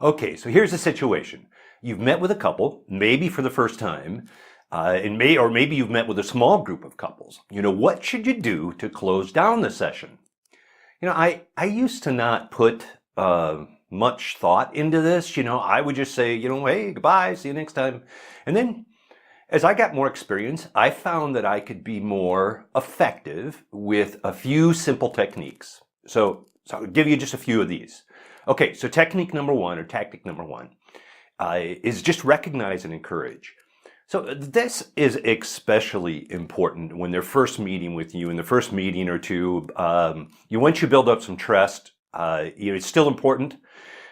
Okay, so here's the situation. You've met with a couple, maybe for the first time, or maybe you've met with a small group of couples. What should you do to close down the session? I used to not put much thought into this. I would just say, hey, goodbye, see you next time. And then as I got more experience, I found that I could be more effective with a few simple techniques. So I'll give you just a few of these. Okay, so technique number one, or tactic number one, is just recognize and encourage. So this is especially important when they're first meeting with you in the first meeting or two. Once you build up some trust, it's still important.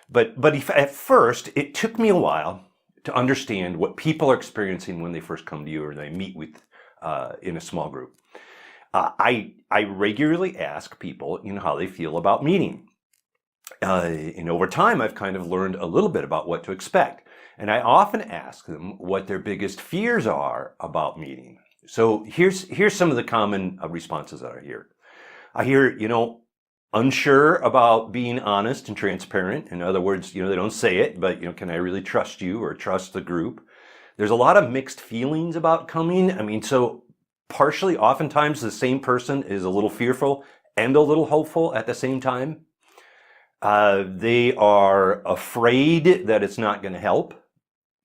But at first, it took me a while to understand what people are experiencing when they first come to you or they meet with in a small group. I regularly ask people, how they feel about meeting. And over time, I've kind of learned a little bit about what to expect. And I often ask them what their biggest fears are about meeting. So here's some of the common responses that I hear. I hear, unsure about being honest and transparent. In other words, they don't say it, but, can I really trust you or trust the group? There's a lot of mixed feelings about coming. So partially, oftentimes, the same person is a little fearful and a little hopeful at the same time. They are afraid that it's not going to help,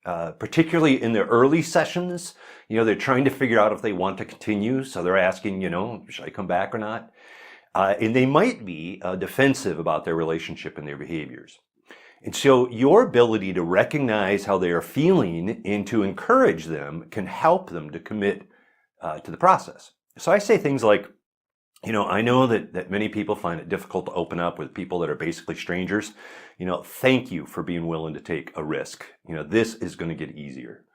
particularly in the early sessions. They're trying to figure out if they want to continue. So they're asking, should I come back or not? And they might be defensive about their relationship and their behaviors. And so your ability to recognize how they are feeling and to encourage them can help them to commit to the process. So I say things like, I know that many people find it difficult to open up with people that are basically strangers. Thank you for being willing to take a risk. This is going to get easier.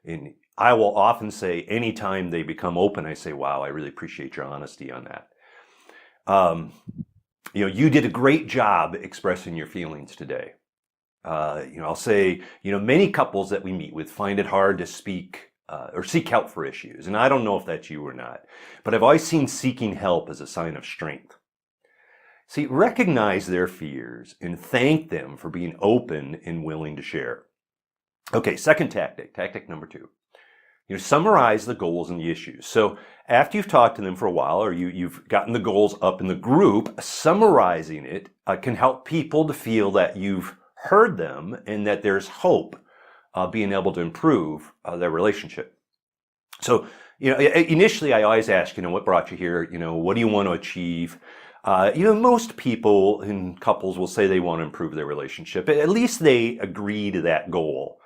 And I will often say, anytime they become open, I say, wow, I really appreciate your honesty on that. You did a great job expressing your feelings today. I'll say, many couples that we meet with find it hard to speak or seek help for issues. And I don't know if that's you or not, but I've always seen seeking help as a sign of strength. See, recognize their fears and thank them for being open and willing to share. Okay, second tactic number two. Summarize the goals and the issues. So after you've talked to them for a while, or you've gotten the goals up in the group, summarizing it can help people to feel that you've heard them and that there's hope being able to improve their relationship. So, initially I always ask, what brought you here? What do you want to achieve? Most people in couples will say they want to improve their relationship. At least they agree to that goal.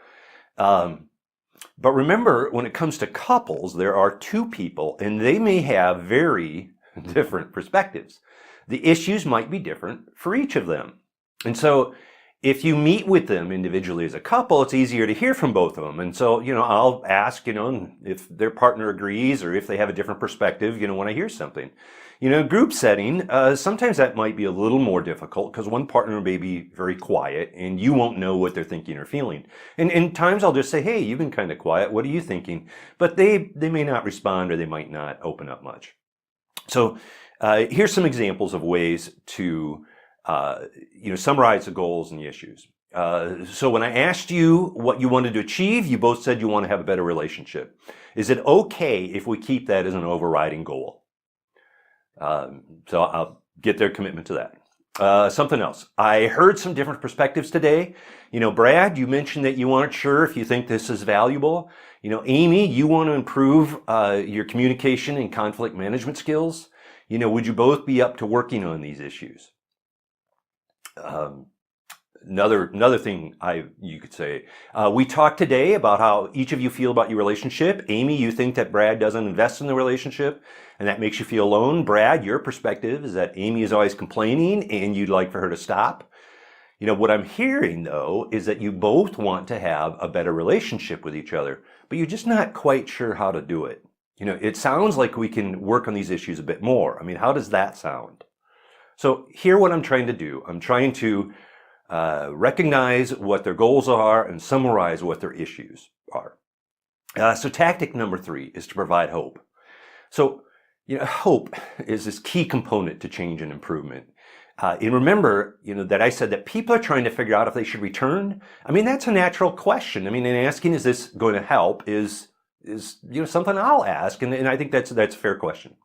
But remember, when it comes to couples, there are two people and they may have very different perspectives. The issues might be different for each of them. And so if you meet with them individually as a couple, it's easier to hear from both of them. And so, I'll ask, if their partner agrees or if they have a different perspective, when I hear something. Group setting, sometimes that might be a little more difficult because one partner may be very quiet and you won't know what they're thinking or feeling. And times I'll just say, hey, you've been kind of quiet. What are you thinking? But they may not respond or they might not open up much. So here's some examples of ways to summarize the goals and the issues. So when I asked you what you wanted to achieve, you both said you want to have a better relationship. Is it okay if we keep that as an overriding goal? So I'll get their commitment to that. Something else. I heard some different perspectives today. Brad, you mentioned that you aren't sure if you think this is valuable. Amy, you want to improve your communication and conflict management skills. Would you both be up to working on these issues? Another thing you could say, we talked today about how each of you feel about your relationship. Amy, you think that Brad doesn't invest in the relationship and that makes you feel alone. Brad, your perspective is that Amy is always complaining and you'd like for her to stop. What I'm hearing though is that you both want to have a better relationship with each other, but you're just not quite sure how to do it. It sounds like we can work on these issues a bit more. How does that sound? So here what I'm trying to do, I'm trying to recognize what their goals are and summarize what their issues are. So tactic number three is to provide hope. So, hope is this key component to change and improvement. And remember, that I said that people are trying to figure out if they should return. I mean, that's a natural question. I mean, in asking, is this going to help, is something I'll ask, and I think that's a fair question.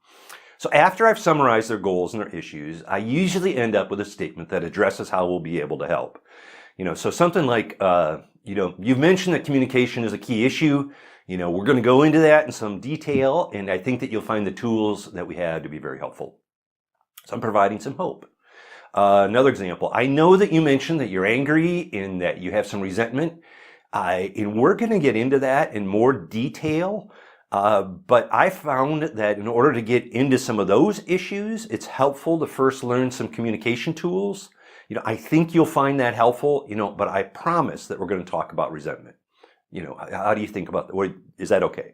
So after I've summarized their goals and their issues, I usually end up with a statement that addresses how we'll be able to help. So something like, you've mentioned that communication is a key issue. We're going to go into that in some detail, and I think that you'll find the tools that we have to be very helpful. So I'm providing some hope. Another example, I know that you mentioned that you're angry and that you have some resentment, and we're going to get into that in more detail. But I found that in order to get into some of those issues, it's helpful to first learn some communication tools. I think you'll find that helpful, but I promise that we're going to talk about resentment. How do you think about that? Is that okay?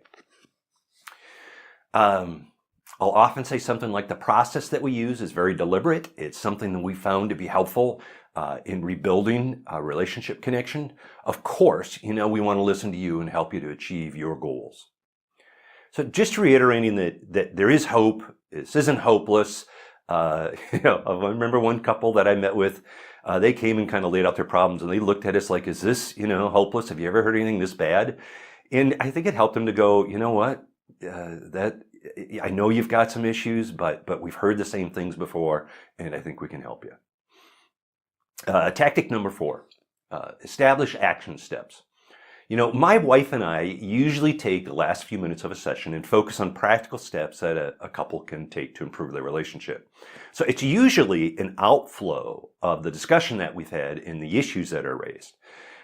I'll often say something like the process that we use is very deliberate. It's something that we found to be helpful in rebuilding a relationship connection. Of course, we want to listen to you and help you to achieve your goals. So just reiterating that there is hope. This isn't hopeless. I remember one couple that I met with, they came and kind of laid out their problems, and they looked at us like, is this, hopeless? Have you ever heard anything this bad? And I think it helped them to go, you know what, I know you've got some issues, but we've heard the same things before, and I think we can help you. Tactic number 4, establish action steps. My wife and I usually take the last few minutes of a session and focus on practical steps that a couple can take to improve their relationship. So it's usually an outflow of the discussion that we've had and the issues that are raised.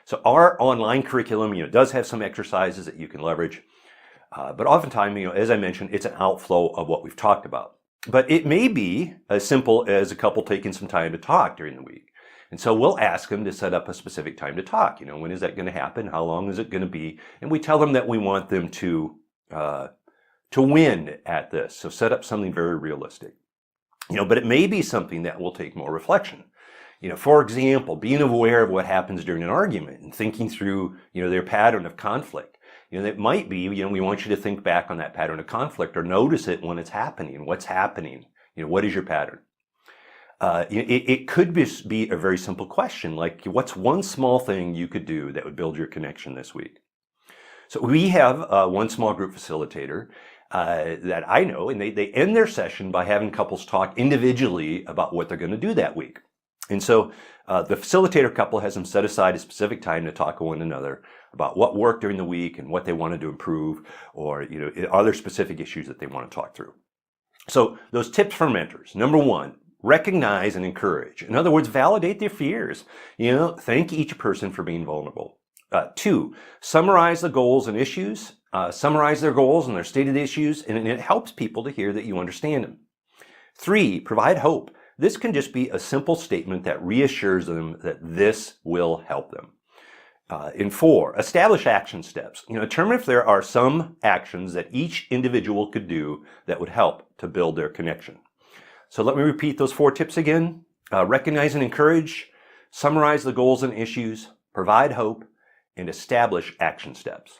So our online curriculum, does have some exercises that you can leverage. But oftentimes, as I mentioned, it's an outflow of what we've talked about. But it may be as simple as a couple taking some time to talk during the week. And so we'll ask them to set up a specific time to talk. When is that going to happen? How long is it going to be? And we tell them that we want them to win at this. So set up something very realistic. But it may be something that will take more reflection. For example, being aware of what happens during an argument and thinking through, their pattern of conflict. That might be, we want you to think back on that pattern of conflict or notice it when it's happening. What's happening? What is your pattern? It could be a very simple question, like what's one small thing you could do that would build your connection this week? So we have one small group facilitator that I know, and they end their session by having couples talk individually about what they're going to do that week. And so the facilitator couple has them set aside a specific time to talk to one another about what worked during the week and what they wanted to improve, or are there specific issues that they want to talk through. So those tips for mentors. Number 1, recognize and encourage. In other words, validate their fears. Thank each person for being vulnerable. 2, summarize the goals and issues. Summarize their goals and their stated issues, and it helps people to hear that you understand them. 3, provide hope. This can just be a simple statement that reassures them that this will help them. And 4, establish action steps. Determine if there are some actions that each individual could do that would help to build their connection. So let me repeat those 4 tips again. Recognize and encourage, summarize the goals and issues, provide hope, and establish action steps.